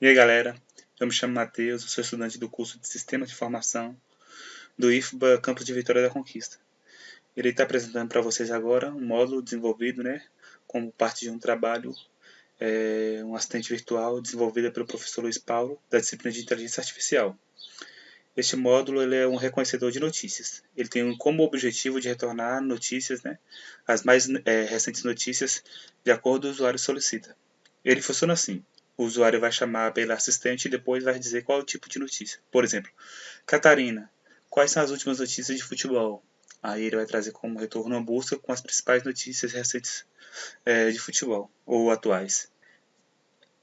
E aí galera, eu me chamo Matheus, eu sou estudante do curso de Sistema de Informação do IFBA Campus de Vitória da Conquista. Irei estar apresentando para vocês agora um módulo desenvolvido, como parte de um trabalho, um assistente virtual desenvolvido pelo professor Luiz Paulo, da disciplina de Inteligência Artificial. Este módulo ele é um reconhecedor de notícias. Ele tem como objetivo de retornar notícias, as mais recentes notícias, de acordo com o usuário solicita. Ele funciona assim. O usuário vai chamar pela assistente e depois vai dizer qual é o tipo de notícia. Por exemplo, Catarina, quais são as últimas notícias de futebol? Aí ele vai trazer como retorno uma busca com as principais notícias recentes de futebol ou atuais.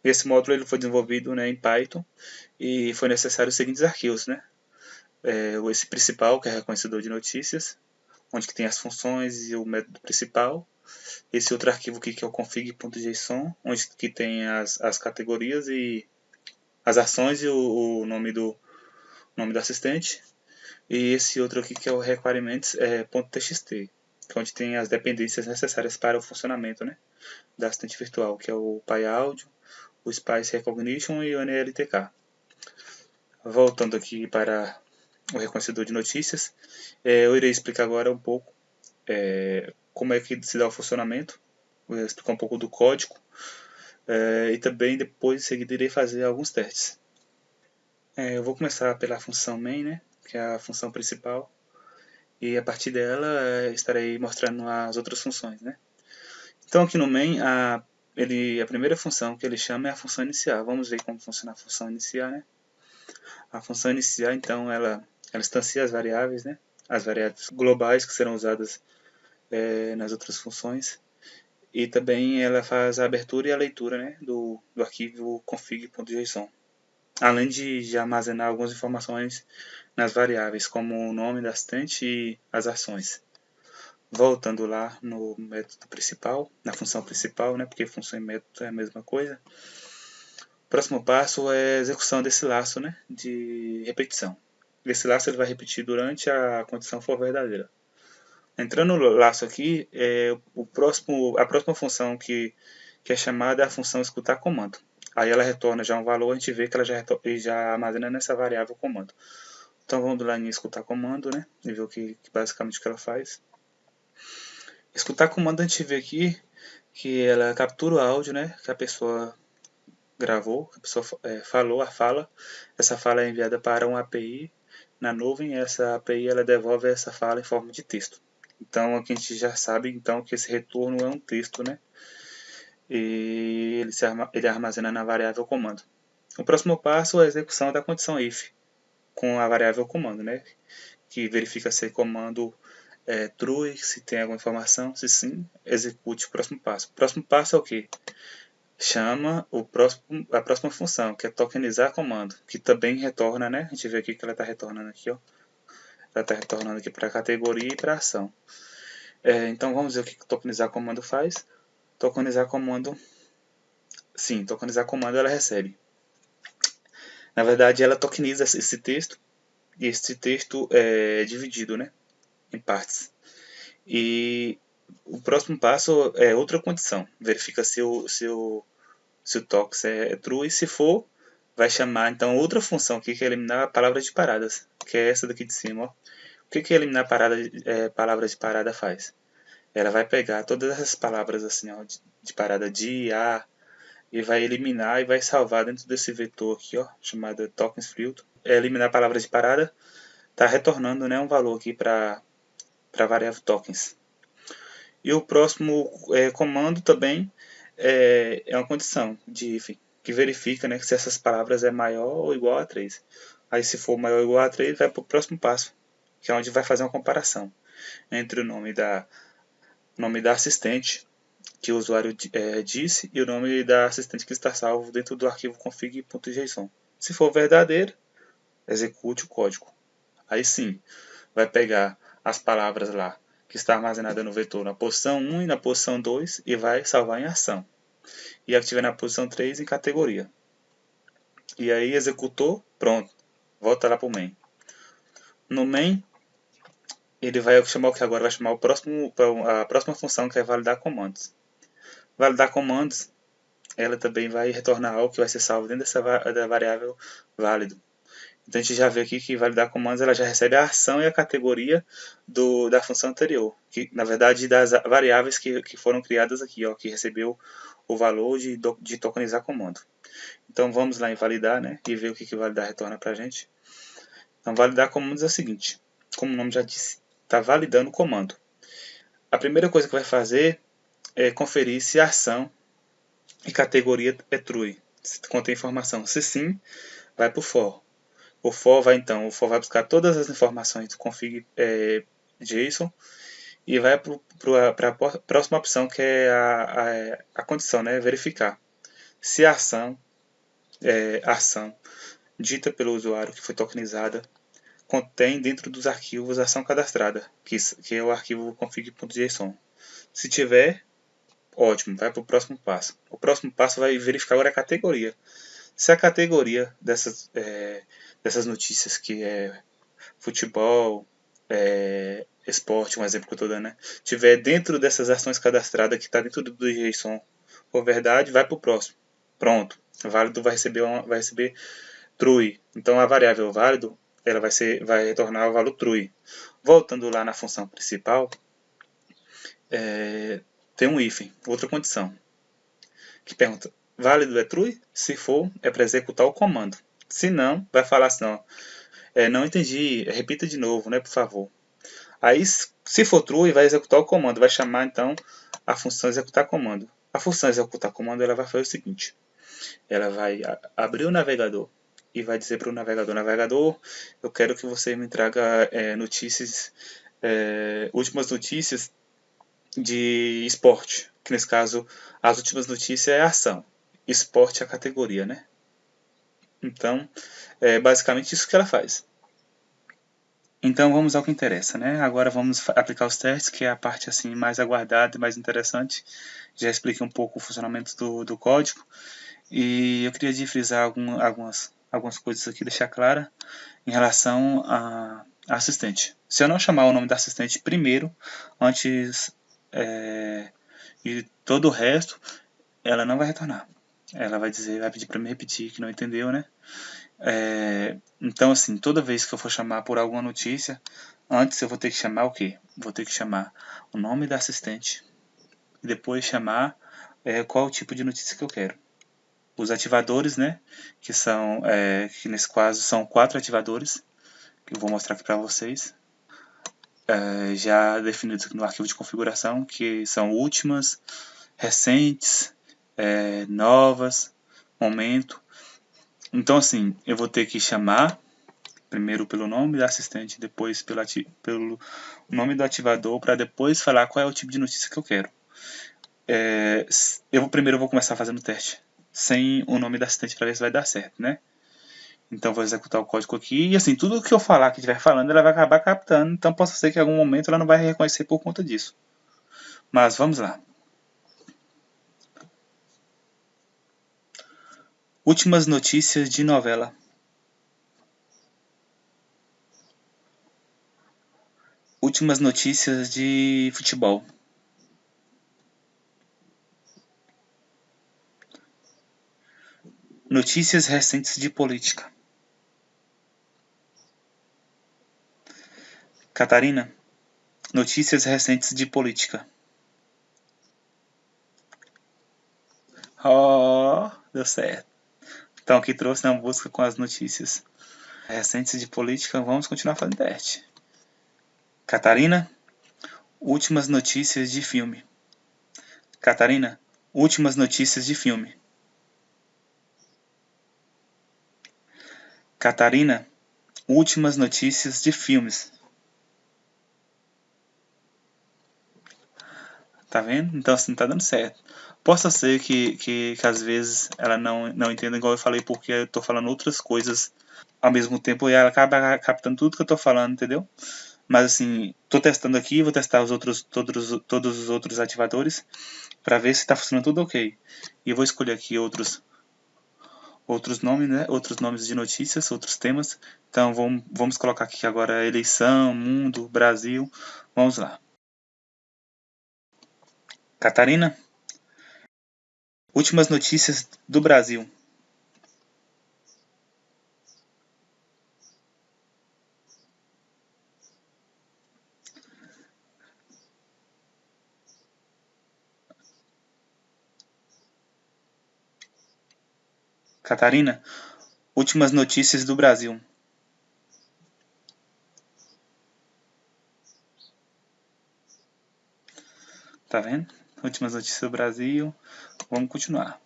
Esse módulo ele foi desenvolvido em Python e foi necessário os seguintes arquivos, esse principal, que é reconhecedor de notícias, onde que tem as funções e o método principal. Esse outro arquivo aqui que é o config.json, onde que tem as categorias e as ações e o nome do assistente. E esse outro aqui que é o requirements.txt, onde tem as dependências necessárias para o funcionamento da assistente virtual, que é o PyAudio, o Spice Recognition e o NLTK. Voltando aqui para o reconhecedor de notícias, eu irei explicar agora um pouco como é que se dá o funcionamento, vou explicar um pouco do código e também depois em seguida irei fazer alguns testes. Eu vou começar pela função main, que é a função principal, e a partir dela estarei mostrando as outras funções. Então aqui no main, a primeira função que ele chama é a função iniciar. Vamos ver como funciona a função iniciar. A função iniciar, então, ela instancia as variáveis, as variáveis globais que serão usadas nas outras funções. E também ela faz a abertura e a leitura do arquivo config.json. Além de armazenar algumas informações nas variáveis, como o nome da assistente e as ações. Voltando lá no método principal, na função principal, porque função e método é a mesma coisa. O próximo passo é a execução desse laço de repetição. Esse laço ele vai repetir durante a condição for verdadeira. Entrando no laço aqui, a próxima função que é chamada é a função escutar comando. Aí ela retorna já um valor, a gente vê que ela já armazena nessa variável comando. Então vamos lá em escutar comando, e ver basicamente o que ela faz. Escutar comando a gente vê aqui que ela captura o áudio, que a pessoa gravou, que a pessoa falou a fala. Essa fala é enviada para uma API na nuvem e essa API ela devolve essa fala em forma de texto. Então aqui a gente já sabe então que esse retorno é um texto, e ele armazena na variável comando. O próximo passo é a execução da condição if com a variável comando, que verifica se o comando é true, se tem alguma informação, se sim, execute o próximo passo. O próximo passo é o que? Chama a próxima função, que é tokenizar comando, que também retorna, a gente vê aqui que ela está retornando aqui, ela está retornando aqui para a categoria e para a ação. Então vamos ver o que tokenizar comando faz. Tokenizar comando ela recebe. Na verdade ela tokeniza esse texto, e esse texto é dividido em partes. E o próximo passo é outra condição, verifica se o token é true, e se for, vai chamar então outra função aqui que é eliminar a palavra de paradas, que é essa daqui de cima. O que eliminar palavra de parada faz? Ela vai pegar todas essas palavras assim, de parada de a, e vai eliminar e vai salvar dentro desse vetor aqui, chamado tokens filter. Eliminar palavras de parada, está retornando um valor aqui para a variável tokens. E o próximo comando também é uma condição de if, que verifica se essas palavras é maior ou igual a 3. Aí se for maior ou igual a 3, vai para o próximo passo, que é onde vai fazer uma comparação entre o nome da assistente que o usuário disse e o nome da assistente que está salvo dentro do arquivo config.json. Se for verdadeiro, execute o código. Aí sim, vai pegar as palavras lá que está armazenada no vetor na posição 1 e na posição 2 e vai salvar em ação. E a que estiver na posição 3 em categoria. E aí executou, pronto, volta lá para o main. No main, ele vai chamar o que agora? Vai chamar a próxima função, que é validar comandos. Validar comandos ela também vai retornar algo que vai ser salvo dentro da variável válido. Então a gente já vê aqui que validar comandos ela já recebe a ação e a categoria da função anterior, que na verdade das variáveis que foram criadas aqui, ó, que recebeu o valor de tokenizar comando. Então vamos lá em validar, né, e ver o que validar retorna para a gente. Então validar comandos é o seguinte, como o nome já disse, está validando o comando. A primeira coisa que vai fazer é conferir se a ação e categoria é true, se contém informação. Se sim, vai para o for. O for vai buscar todas as informações do config JSON e vai para a próxima opção, que é a condição, né? Verificar se a ação dita pelo usuário que foi tokenizada contém dentro dos arquivos a ação cadastrada, que é o arquivo config.json. Se tiver, ótimo, vai para o próximo passo. O próximo passo vai verificar agora a categoria. Se a categoria dessas notícias, que é futebol, esporte, um exemplo que eu estou dando, né, tiver dentro dessas ações cadastradas, que está dentro do JSON, for verdade, vai para o próximo. Pronto, válido vai receber true. Então a variável válido ela vai retornar o valor true. Voltando lá na função principal, tem um if, outra condição, que pergunta: válido é true? Se for, é para executar o comando. Se não, vai falar assim: não entendi, repita de novo, né, por favor. Aí, se for true, vai executar o comando, vai chamar então a função executar comando. A função executar comando ela vai fazer o seguinte: ela vai abrir o navegador e vai dizer para o navegador, eu quero que você me traga notícias, últimas notícias de esporte, que nesse caso as últimas notícias é a ação, esporte é a categoria, né? Então, é basicamente isso que ela faz. Então vamos ao que interessa, né? Agora vamos aplicar os testes, que é a parte assim mais aguardada e mais interessante. Já expliquei um pouco o funcionamento do código e eu queria frisar algumas coisas aqui, deixar clara em relação a assistente. Se eu não chamar o nome da assistente primeiro, antes de todo o resto, ela não vai retornar. Ela vai pedir para me repetir que não entendeu, né? Então, assim, toda vez que eu for chamar por alguma notícia, antes eu vou ter que chamar o quê? Vou ter que chamar o nome da assistente e depois chamar qual o tipo de notícia que eu quero. Os ativadores, né? Que nesse caso são 4 ativadores, que eu vou mostrar aqui para vocês. Já definidos aqui no arquivo de configuração, que são últimas, recentes, novas, momento. Então, assim, eu vou ter que chamar primeiro pelo nome da assistente, depois pelo nome do ativador, para depois falar qual é o tipo de notícia que eu quero. Primeiro eu vou começar fazendo o teste sem o nome da assistente para ver se vai dar certo, né? Então vou executar o código aqui e assim, tudo que eu falar, que estiver falando, ela vai acabar captando, então possa ser que em algum momento ela não vai reconhecer por conta disso. Mas vamos lá. Últimas notícias de novela. Últimas notícias de futebol. Notícias recentes de política. Catarina, notícias recentes de política. Oh, deu certo. Então aqui trouxe na busca com as notícias recentes de política. Vamos continuar fazendo teste. Catarina, últimas notícias de filme. Catarina, últimas notícias de filme. Catarina, últimas notícias de filmes. Tá vendo? Então assim, tá dando certo. Possa ser que às vezes ela não entenda igual eu falei, porque eu tô falando outras coisas ao mesmo tempo e ela acaba captando tudo que eu tô falando, entendeu? Mas assim, tô testando aqui, vou testar todos os outros ativadores para ver se está funcionando tudo ok. E eu vou escolher aqui outros nomes, né? Outros nomes de notícias, outros temas. Então vamos colocar aqui agora eleição, mundo, Brasil. Vamos lá. Catarina, Últimas notícias do Brasil. Catarina, últimas notícias do Brasil. Tá vendo? Últimas notícias do Brasil. Vamos continuar.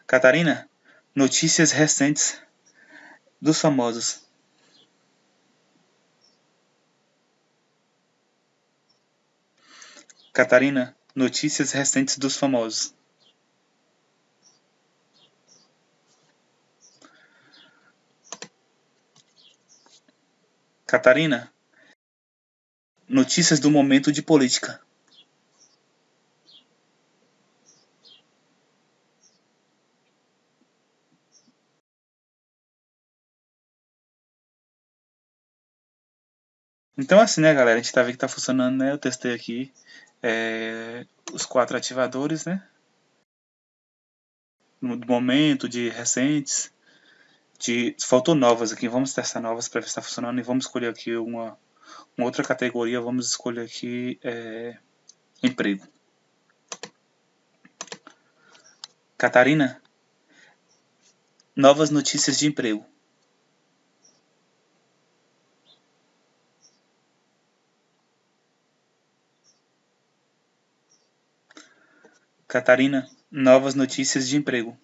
Catarina, notícias recentes dos famosos. Catarina, notícias recentes dos famosos. Catarina, notícias do momento de política. Então assim, né, galera? A gente tá vendo que tá funcionando, né? Eu testei aqui os 4 ativadores, né? No momento, de recentes, faltou novas aqui. Vamos testar novas para ver se tá funcionando e vamos escolher aqui uma outra categoria. Vamos escolher aqui emprego. Catarina, novas notícias de emprego. Catarina, novas notícias de emprego.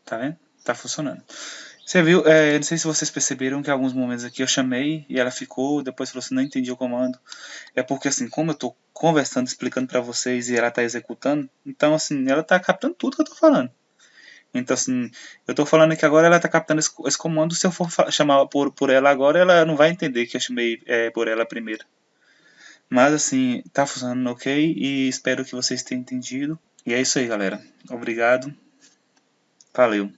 Tá vendo? Tá funcionando. Você viu, não sei se vocês perceberam que em alguns momentos aqui eu chamei e ela ficou, depois falou assim, não entendi o comando. É porque assim, como eu tô conversando, explicando pra vocês e ela tá executando, então assim, ela tá captando tudo que eu tô falando. Então assim, eu tô falando aqui agora, ela tá captando esse comando, se eu for chamar por ela agora, ela não vai entender que eu chamei por ela primeiro. Mas assim, tá funcionando ok e espero que vocês tenham entendido. E é isso aí, galera. Obrigado. Valeu.